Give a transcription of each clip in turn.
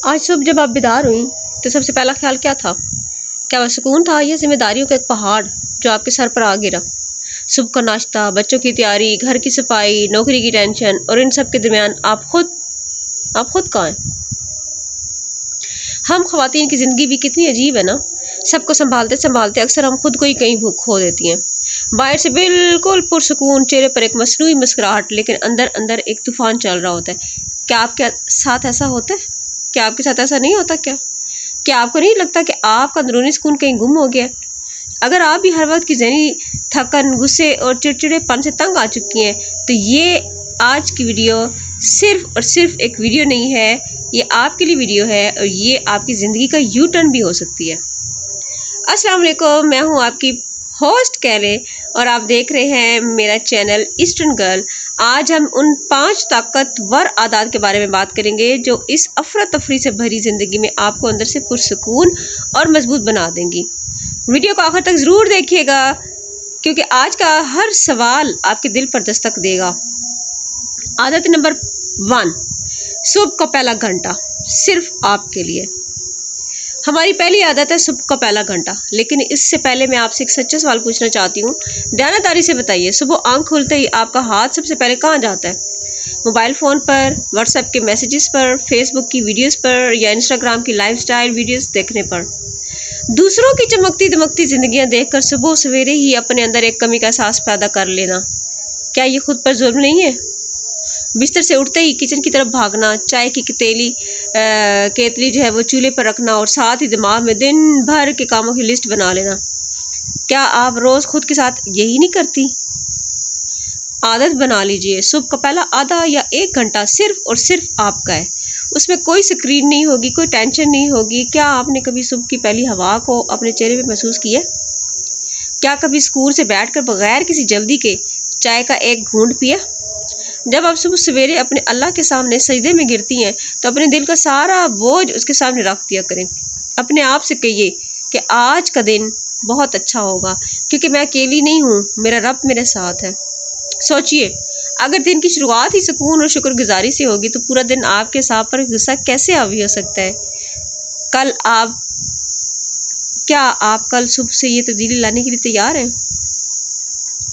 آج صبح جب آپ بیدار ہوئیں تو سب سے پہلا خیال کیا تھا؟ کیا وہ سکون تھا یا ذمہ داریوں کا ایک پہاڑ جو آپ کے سر پر آ گرا؟ صبح کا ناشتہ، بچوں کی تیاری، گھر کی صفائی، نوکری کی ٹینشن اور ان سب کے درمیان آپ خود کہاں ہیں؟ ہم خواتین کی زندگی بھی کتنی عجیب ہے نا۔ سب کو سنبھالتے سنبھالتے اکثر ہم خود کو ہی کہیں کھو دیتی ہیں۔ باہر سے بالکل پرسکون، چہرے پر ایک مصنوعی مسکراہٹ، لیکن اندر اندر ایک طوفان چل رہا ہوتا ہے۔ کیا آپ کے ساتھ ایسا ہوتا ہے؟ کیا آپ کے ساتھ ایسا نہیں ہوتا؟ کیا آپ کو نہیں لگتا کہ آپ کا اندرونی سکون کہیں گم ہو گیا ہے؟ اگر آپ بھی ہر وقت کی ذہنی تھکن، غصے اور چڑچڑے پن سے تنگ آ چکی ہیں تو یہ آج کی ویڈیو صرف اور صرف ایک ویڈیو نہیں ہے، یہ آپ کے لیے ویڈیو ہے اور یہ آپ کی زندگی کا یو ٹرن بھی ہو سکتی ہے۔ السلام علیکم، میں ہوں آپ کی ہوسٹ کیلے اور آپ دیکھ رہے ہیں میرا چینل ایسٹرن گرل۔ آج ہم ان 5 طاقتور عادات کے بارے میں بات کریں گے جو اس افراتفری سے بھری زندگی میں آپ کو اندر سے پرسکون اور مضبوط بنا دیں گی۔ ویڈیو کو آخر تک ضرور دیکھیے گا کیونکہ آج کا ہر سوال آپ کے دل پر دستک دے گا۔ عادت نمبر 1، صبح کا پہلا گھنٹہ صرف آپ کے لیے۔ ہماری پہلی عادت ہے صبح کا پہلا گھنٹہ، لیکن اس سے پہلے میں آپ سے ایک سچا سوال پوچھنا چاہتی ہوں۔ دیانتداری سے بتائیے، صبح آنکھ کھلتے ہی آپ کا ہاتھ سب سے پہلے کہاں جاتا ہے؟ موبائل فون پر، واٹس ایپ کے میسیجز پر، فیس بک کی ویڈیوز پر یا انسٹاگرام کی لائف سٹائل ویڈیوز دیکھنے پر؟ دوسروں کی چمکتی دمکتی زندگیاں دیکھ کر صبح سویرے ہی اپنے اندر ایک کمی کا احساس پیدا کر لینا، کیا یہ خود پر ظلم نہیں ہے؟ بستر سے اٹھتے ہی کچن کی طرف بھاگنا، چائے کی کیتلی جو ہے وہ چولہے پر رکھنا اور ساتھ ہی دماغ میں دن بھر کے کاموں کی لسٹ بنا لینا، کیا آپ روز خود کے ساتھ یہی نہیں کرتی؟ عادت بنا لیجئے، صبح کا پہلا آدھا یا 1 گھنٹہ صرف اور صرف آپ کا ہے۔ اس میں کوئی سکرین نہیں ہوگی، کوئی ٹینشن نہیں ہوگی۔ کیا آپ نے کبھی صبح کی پہلی ہوا کو اپنے چہرے پہ محسوس کیا؟ کیا کبھی سکون سے بیٹھ کر بغیر کسی جلدی کے چائے کا ایک گھونٹ پیا؟ جب آپ صبح سویرے اپنے اللہ کے سامنے سجدے میں گرتی ہیں تو اپنے دل کا سارا بوجھ اس کے سامنے رکھ دیا کریں۔ اپنے آپ سے کہیے کہ آج کا دن بہت اچھا ہوگا کیونکہ میں اکیلی نہیں ہوں، میرا رب میرے ساتھ ہے۔ سوچئے، اگر دن کی شروعات ہی سکون اور شکر گزاری سے ہوگی تو پورا دن آپ کے ساتھ پر غصہ کیسے حاوی ہو سکتا ہے؟ کیا آپ کل صبح سے یہ تبدیلی لانے کے لیے تیار ہیں؟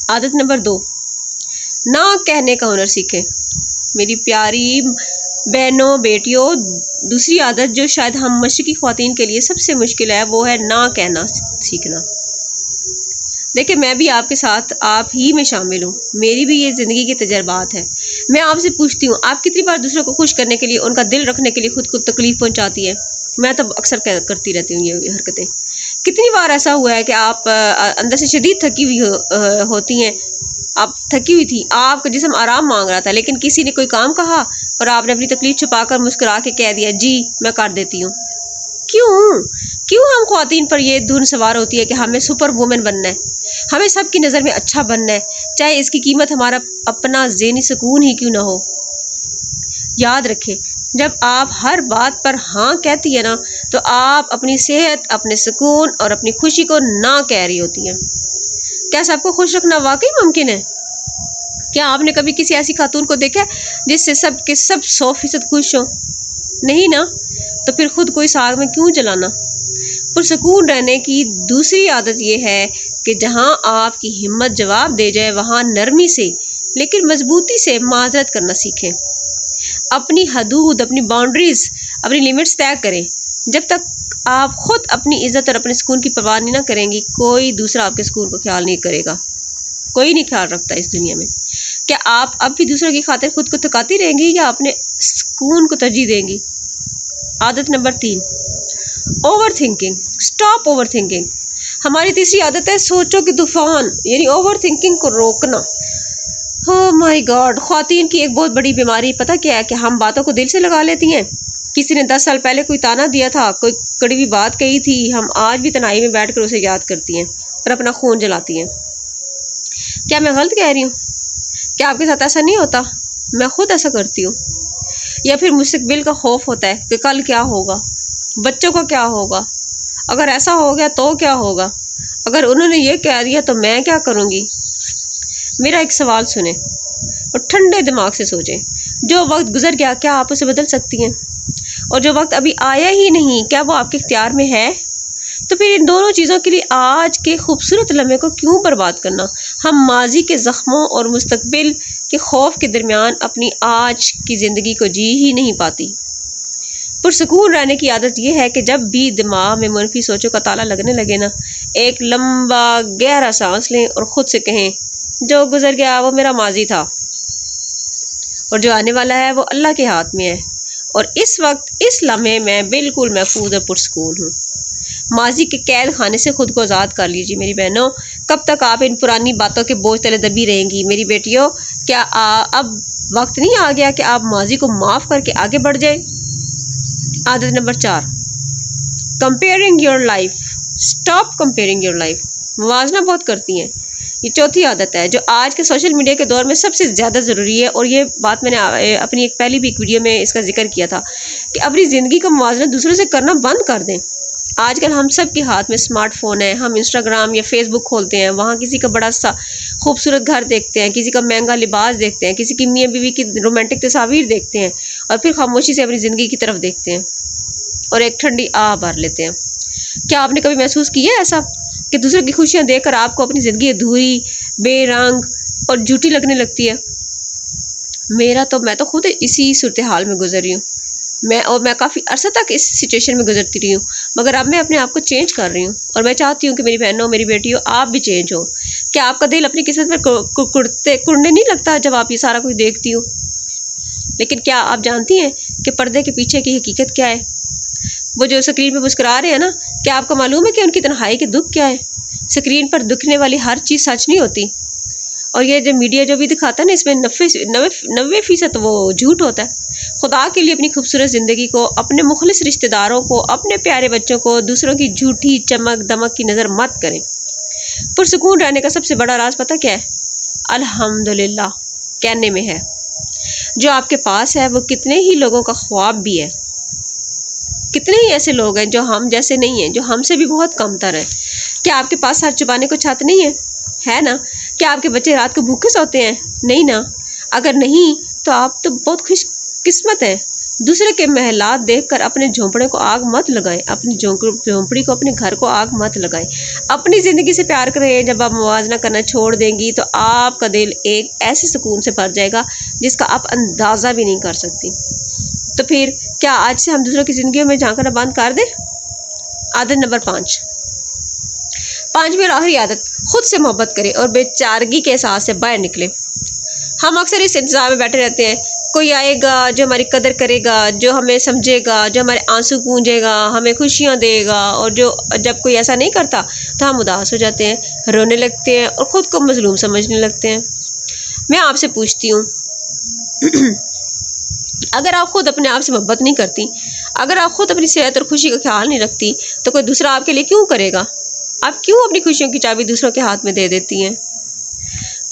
عادت نمبر 2، نہ کہنے کا ہنر سیکھیں۔ میری پیاری بہنوں، بیٹیوں، دوسری عادت جو شاید ہم مشرقی خواتین کے لیے سب سے مشکل ہے وہ ہے نہ کہنا سیکھنا۔ دیکھیں، میں بھی آپ کے ساتھ آپ ہی میں شامل ہوں، میری بھی یہ زندگی کے تجربات ہیں۔ میں آپ سے پوچھتی ہوں، آپ کتنی بار دوسروں کو خوش کرنے کے لیے، ان کا دل رکھنے کے لیے خود کو تکلیف پہنچاتی ہے؟ میں تو اکثر کرتی رہتی ہوں یہ حرکتیں۔ کتنی بار ایسا ہوا ہے کہ آپ اندر سے شدید تھکی ہوئی ہوتی ہیں، آپ تھکی ہوئی تھی، آپ کا جسم آرام مانگ رہا تھا، لیکن کسی نے کوئی کام کہا اور آپ نے اپنی تکلیف چھپا کر مسکرا کے کہہ دیا، جی میں کر دیتی ہوں۔ کیوں ہم خواتین پر یہ دھن سوار ہوتی ہے کہ ہمیں سپر وومن بننا ہے، ہمیں سب کی نظر میں اچھا بننا ہے، چاہے اس کی قیمت ہمارا اپنا ذہنی سکون ہی کیوں نہ ہو؟ یاد رکھیں، جب آپ ہر بات پر ہاں کہتی ہیں نا تو آپ اپنی صحت، اپنے سکون اور اپنی خوشی کو نہ کہہ رہی ہوتی ہیں۔ کیا سب کو خوش رکھنا واقعی ممکن ہے؟ کیا آپ نے کبھی کسی ایسی خاتون کو دیکھا جس سے سب کے سب 100% خوش ہوں؟ نہیں نا، تو پھر خود کو اس آگ میں کیوں جلانا؟ پرسکون رہنے کی دوسری عادت یہ ہے کہ جہاں آپ کی ہمت جواب دے جائے وہاں نرمی سے لیکن مضبوطی سے معذرت کرنا سیکھیں۔ اپنی حدود، اپنی باؤنڈریز، اپنی لیمٹس طے کریں۔ جب تک آپ خود اپنی عزت اور اپنے سکون کی پرواہ نہ کریں گی، کوئی دوسرا آپ کے سکون کو خیال نہیں کرے گا۔ کوئی نہیں خیال رکھتا اس دنیا میں۔ کیا آپ اب بھی دوسروں کی خاطر خود کو تھکاتی رہیں گی یا اپنے سکون کو ترجیح دیں گی؟ عادت number 3، over thinking. Stop over thinking. ہماری تیسری عادت ہے سوچوں کے طوفان، یعنی اوور تھنکنگ کو روکنا۔ اوہ مائی گاڈ، خواتین کی ایک بہت بڑی بیماری پتہ کیا ہے کہ ہم باتوں کو دل سے لگا لیتی ہیں۔ کسی نے 10 سال پہلے کوئی تانا دیا تھا، کوئی کڑوی بات کہی تھی، ہم آج بھی تنہائی میں بیٹھ کر اسے یاد کرتی ہیں اور اپنا خون جلاتی ہیں۔ کیا میں غلط کہہ رہی ہوں؟ کیا آپ کے ساتھ ایسا نہیں ہوتا؟ میں خود ایسا کرتی ہوں۔ یا پھر مستقبل کا خوف ہوتا ہے کہ کل کیا ہوگا، بچوں کا کیا ہوگا، اگر ایسا ہو گیا تو کیا ہوگا، اگر انہوں نے یہ کہہ دیا تو میں کیا کروں گی؟ میرا ایک سوال سنیں اور ٹھنڈے دماغ سے سوچیں، جو وقت گزر گیا کیا آپ اسے بدل سکتی ہیں؟ اور جو وقت ابھی آیا ہی نہیں کیا وہ آپ کے اختیار میں ہے؟ تو پھر ان دونوں چیزوں کے لیے آج کے خوبصورت لمحے کو کیوں برباد کرنا؟ ہم ماضی کے زخموں اور مستقبل کے خوف کے درمیان اپنی آج کی زندگی کو جی ہی نہیں پاتی۔ پرسکون رہنے کی عادت یہ ہے کہ جب بھی دماغ میں منفی سوچوں کا تالا لگنے لگے نا، ایک لمبا گہرا سانس لیں اور خود سے کہیں جو گزر گیا وہ میرا ماضی تھا، اور جو آنے والا ہے وہ اللہ کے ہاتھ میں ہے، اور اس وقت اس لمحے میں بالکل محفوظ اور پرسکون ہوں۔ ماضی کے قید خانے سے خود کو آزاد کر لیجیے میری بہنوں۔ کب تک آپ ان پرانی باتوں کے بوجھ تلے دبی رہیں گی میری بیٹیوں؟ کیا اب وقت نہیں آ گیا کہ آپ ماضی کو معاف کر کے آگے بڑھ جائیں؟ عادت number 4، comparing your life. Stop comparing your life. موازنہ بہت کرتی ہیں، یہ چوتھی عادت ہے جو آج کے سوشل میڈیا کے دور میں سب سے زیادہ ضروری ہے، اور یہ بات میں نے اپنی ایک پہلی بھی ایک ویڈیو میں اس کا ذکر کیا تھا کہ اپنی زندگی کا موازنہ دوسروں سے کرنا بند کر دیں۔ آج کل ہم سب کے ہاتھ میں اسمارٹ فون ہے، ہم انسٹاگرام یا فیس بک کھولتے ہیں، وہاں کسی کا بڑا سا خوبصورت گھر دیکھتے ہیں، کسی کا مہنگا لباس دیکھتے ہیں، کسی کی میاں بیوی کی رومانٹک تصاویر دیکھتے ہیں، اور پھر خاموشی سے اپنی زندگی کی طرف دیکھتے ہیں اور ایک ٹھنڈی آہ بھر لیتے ہیں۔ کیا آپ نے کبھی محسوس کیا ہے ایسا کہ دوسروں کی خوشیاں دیکھ کر آپ کو اپنی زندگی ادھوری، بے رنگ اور جھوٹی لگنے لگتی ہے؟ میں تو خود اسی صورتحال میں گزر رہی ہوں، میں کافی عرصہ تک اس سچویشن میں گزرتی رہی ہوں، مگر اب میں اپنے آپ کو چینج کر رہی ہوں، اور میں چاہتی ہوں کہ میری بہنوں، میری بیٹیوں، آپ بھی چینج ہو۔ کیا آپ کا دل اپنی قسمت پر کڑنے نہیں لگتا جب آپ یہ سارا کچھ دیکھتی ہو؟ لیکن کیا آپ جانتی ہیں کہ پردے کے پیچھے کی حقیقت کیا ہے؟ وہ جو اسکرین پہ مسکرا رہے ہیں نا، کیا آپ کو معلوم ہے کہ ان کی تنہائی کے دکھ کیا ہے؟ اسکرین پر دکھنے والی ہر چیز سچ نہیں ہوتی، اور یہ جو میڈیا جو بھی دکھاتا ہے نا، اس میں 90% وہ جھوٹ ہوتا ہے۔ خدا کے لیے اپنی خوبصورت زندگی کو، اپنے مخلص رشتہ داروں کو، اپنے پیارے بچوں کو دوسروں کی جھوٹی چمک دمک کی نظر مت کریں۔ پرسکون رہنے کا سب سے بڑا راز پتہ کیا ہے؟ الحمدللہ کہنے میں ہے۔ جو آپ کے پاس ہے وہ کتنے ہی لوگوں کا خواب بھی ہے۔ کتنے ہی ایسے لوگ ہیں جو ہم جیسے نہیں ہیں، جو ہم سے بھی بہت کم تر ہیں۔ کیا آپ کے پاس سر چھپانے کو چھت نہیں ہے نا؟ کیا آپ کے بچے رات کو بھوکے سوتے ہیں؟ نہیں نا؟ اگر نہیں تو آپ تو بہت خوش قسمت ہیں۔ دوسرے کے محلات دیکھ کر اپنے جھونپڑے کو آگ مت لگائیں، اپنی جھونپڑی کو، اپنے گھر کو آگ مت لگائیں۔ اپنی زندگی سے پیار کریں۔ جب آپ موازنہ کرنا چھوڑ دیں گی تو آپ کا دل ایک ایسے سکون سے بھر جائے گا جس کا آپ اندازہ بھی نہیں کر سکتی۔ تو پھر کیا آج سے ہم دوسروں کی زندگیوں میں جھانکنا بند کر دیں؟ عادت نمبر 5، پانچویں اور آخری عادت، خود سے محبت کریں اور بے چارگی کے احساس سے باہر نکلیں۔ ہم اکثر اس انتظار میں بیٹھے رہتے ہیں کوئی آئے گا جو ہماری قدر کرے گا، جو ہمیں سمجھے گا، جو ہمارے آنسو پونجے گا، ہمیں خوشیاں دے گا، اور جب کوئی ایسا نہیں کرتا تو ہم اداس ہو جاتے ہیں، رونے لگتے ہیں اور خود کو مظلوم سمجھنے لگتے ہیں۔ میں آپ سے پوچھتی ہوں اگر آپ خود اپنے آپ سے محبت نہیں کرتی، اگر آپ خود اپنی صحت اور خوشی کا خیال نہیں رکھتی تو کوئی دوسرا آپ کے لیے کیوں کرے گا؟ آپ کیوں اپنی خوشیوں کی چابی دوسروں کے ہاتھ میں دے دیتی ہیں؟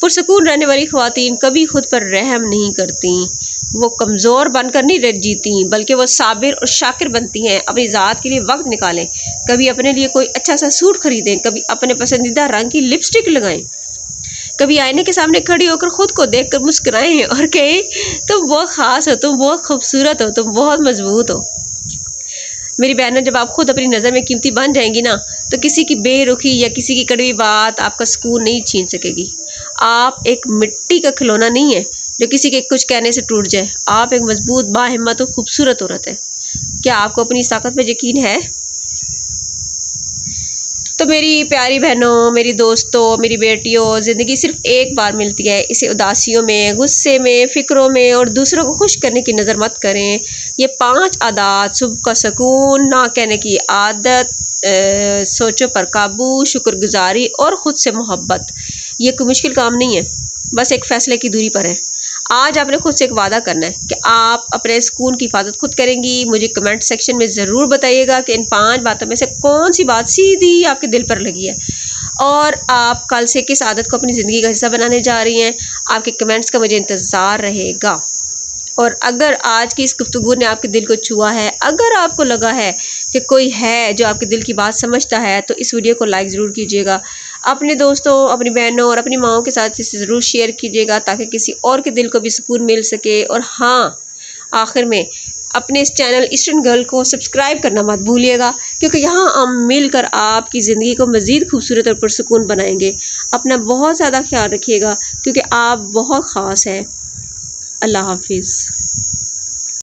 پرسکون رہنے والی خواتین کبھی خود پر رحم نہیں کرتی، وہ کمزور بن کر نہیں جیتی بلکہ وہ صابر اور شاکر بنتی ہیں۔ اپنی ذات کے لیے وقت نکالیں، کبھی اپنے لیے کوئی اچھا سا سوٹ خریدیں، کبھی اپنے پسندیدہ رنگ کی لپسٹک لگائیں، کبھی آئینے کے سامنے کھڑی ہو کر خود کو دیکھ کر مسکرائیں اور کہیں تم بہت خاص ہو، تم بہت خوبصورت ہو، تم بہت مضبوط ہو۔ میری بہنوں، جب آپ خود اپنی نظر میں قیمتی بن جائیں گی نا تو کسی کی بے رخی یا کسی کی کڑوی بات آپ کا سکون نہیں چھین سکے گی۔ آپ ایک مٹی کا کھلونا نہیں ہے جو کسی کے کچھ کہنے سے ٹوٹ جائے، آپ ایک مضبوط، باہمت اور خوبصورت عورت ہے۔ کیا آپ کو اپنی اس طاقت پہ یقین ہے؟ تو میری پیاری بہنوں، میری دوستوں، میری بیٹیوں، زندگی صرف ایک بار ملتی ہے، اسے اداسیوں میں، غصے میں، فکروں میں اور دوسروں کو خوش کرنے کی نظر مت کریں۔ یہ 5 عادات، صبح کا سکون، نہ کہنے کی عادت، سوچوں پر قابو، شکر گزاری اور خود سے محبت، یہ کوئی مشکل کام نہیں ہے، بس ایک فیصلے کی دوری پر ہے۔ آج آپ نے خود سے ایک وعدہ کرنا ہے کہ آپ اپنے سکون کی حفاظت خود کریں گی۔ مجھے کمنٹ سیکشن میں ضرور بتائیے گا کہ ان 5 باتوں میں سے کون سی بات سیدھی آپ کے دل پر لگی ہے، اور آپ کل سے کس عادت کو اپنی زندگی کا حصہ بنانے جا رہی ہیں۔ آپ کے کمنٹس کا مجھے انتظار رہے گا، اور اگر آج کی اس گفتگو نے آپ کے دل کو چھوا ہے، اگر آپ کو لگا ہے کہ کوئی ہے جو آپ کے دل کی بات سمجھتا ہے، تو اس ویڈیو کو لائک ضرور کیجیے گا، اپنے دوستوں، اپنی بہنوں اور اپنی ماؤں کے ساتھ اسے ضرور شیئر کیجیے گا تاکہ کسی اور کے دل کو بھی سکون مل سکے۔ اور ہاں، آخر میں اپنے اس چینل ایسٹرن گرل کو سبسکرائب کرنا مت بھولیے گا، کیونکہ یہاں ہم مل کر آپ کی زندگی کو مزید خوبصورت اور پرسکون بنائیں گے۔ اپنا بہت زیادہ خیال رکھیے گا، کیونکہ آپ بہت خاص ہیں۔ اللہ حافظ۔